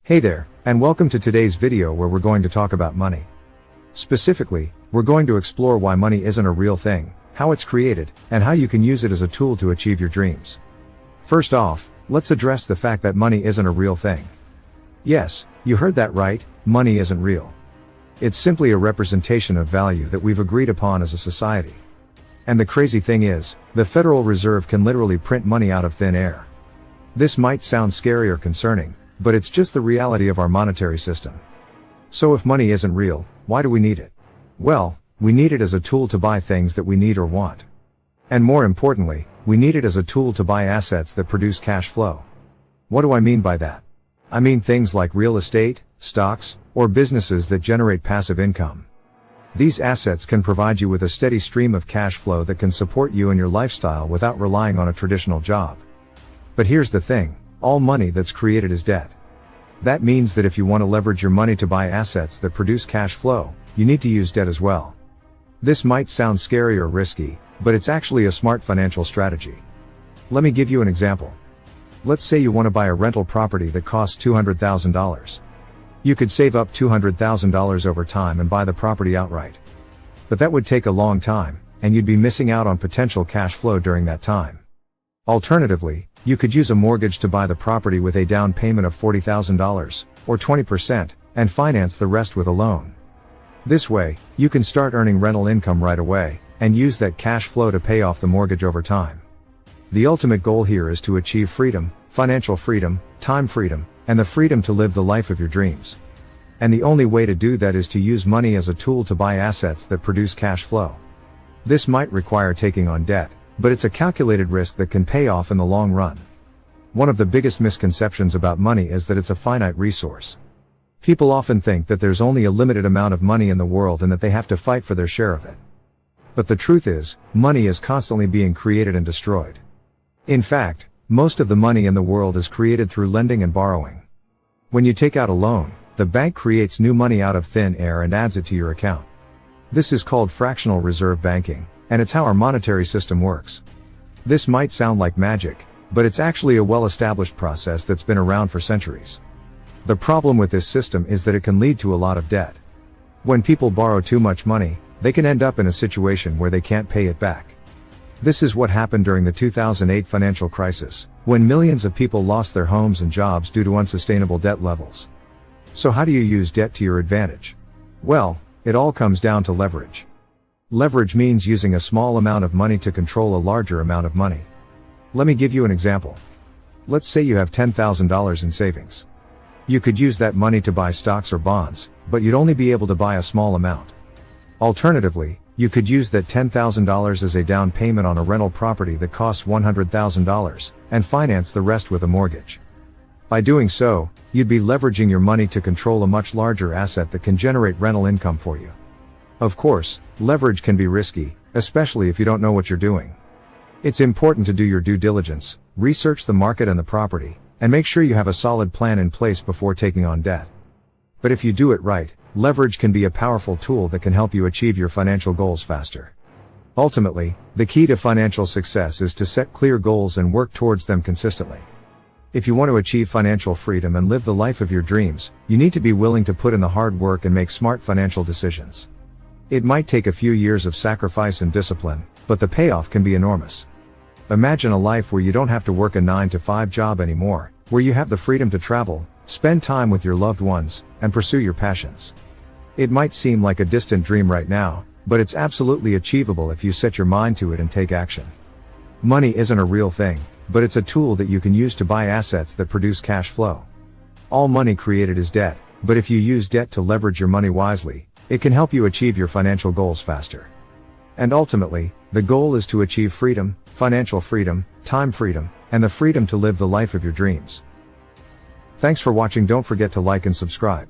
Hey there, and welcome to today's video where we're going to talk about money. Specifically, we're going to explore why money isn't a real thing, how it's created, and how you can use it as a tool to achieve your dreams. First off, let's address the fact that money isn't a real thing. Yes, you heard that right, money isn't real. It's simply a representation of value that we've agreed upon as a society. And the crazy thing is, the Federal Reserve can literally print money out of thin air. This might sound scary or concerning, but it's just the reality of our monetary system. So if money isn't real, why do we need it? Well, we need it as a tool to buy things that we need or want. And more importantly, we need it as a tool to buy assets that produce cash flow. What do I mean by that? I mean things like real estate, stocks, or businesses that generate passive income. These assets can provide you with a steady stream of cash flow that can support you and your lifestyle without relying on a traditional job. But here's the thing. All money that's created is debt. That means that if you want to leverage your money to buy assets that produce cash flow, you need to use debt as well. This might sound scary or risky, but it's actually a smart financial strategy. Let me give you an example. Let's say you want to buy a rental property that costs $200,000. You could save up $200,000 over time and buy the property outright. But that would take a long time, and you'd be missing out on potential cash flow during that time. Alternatively, you could use a mortgage to buy the property with a down payment of $40,000, or 20%, and finance the rest with a loan. This way, you can start earning rental income right away, and use that cash flow to pay off the mortgage over time. The ultimate goal here is to achieve freedom, financial freedom, time freedom, and the freedom to live the life of your dreams. And the only way to do that is to use money as a tool to buy assets that produce cash flow. This might require taking on debt, but it's a calculated risk that can pay off in the long run. One of the biggest misconceptions about money is that it's a finite resource. People often think that there's only a limited amount of money in the world and that they have to fight for their share of it. But the truth is, money is constantly being created and destroyed. In fact, most of the money in the world is created through lending and borrowing. When you take out a loan, the bank creates new money out of thin air and adds it to your account. This is called fractional reserve banking, and it's how our monetary system works. This might sound like magic, but it's actually a well-established process that's been around for centuries. The problem with this system is that it can lead to a lot of debt. When people borrow too much money, they can end up in a situation where they can't pay it back. This is what happened during the 2008 financial crisis, when millions of people lost their homes and jobs due to unsustainable debt levels. So how do you use debt to your advantage? Well, it all comes down to leverage. Leverage means using a small amount of money to control a larger amount of money. Let me give you an example. Let's say you have $10,000 in savings. You could use that money to buy stocks or bonds, but you'd only be able to buy a small amount. Alternatively, you could use that $10,000 as a down payment on a rental property that costs $100,000, and finance the rest with a mortgage. By doing so, you'd be leveraging your money to control a much larger asset that can generate rental income for you. Of course, leverage can be risky, especially if you don't know what you're doing. It's important to do your due diligence, research the market and the property, and make sure you have a solid plan in place before taking on debt. But if you do it right, leverage can be a powerful tool that can help you achieve your financial goals faster. Ultimately, the key to financial success is to set clear goals and work towards them consistently. If you want to achieve financial freedom and live the life of your dreams, you need to be willing to put in the hard work and make smart financial decisions. It might take a few years of sacrifice and discipline, but the payoff can be enormous. Imagine a life where you don't have to work a 9-to-5 job anymore, where you have the freedom to travel, spend time with your loved ones, and pursue your passions. It might seem like a distant dream right now, but it's absolutely achievable if you set your mind to it and take action. Money isn't a real thing, but it's a tool that you can use to buy assets that produce cash flow. All money created is debt, but if you use debt to leverage your money wisely, it can help you achieve your financial goals faster. And ultimately, the goal is to achieve freedom, financial freedom, time freedom, and the freedom to live the life of your dreams. Thanks for watching. Don't forget to like and subscribe.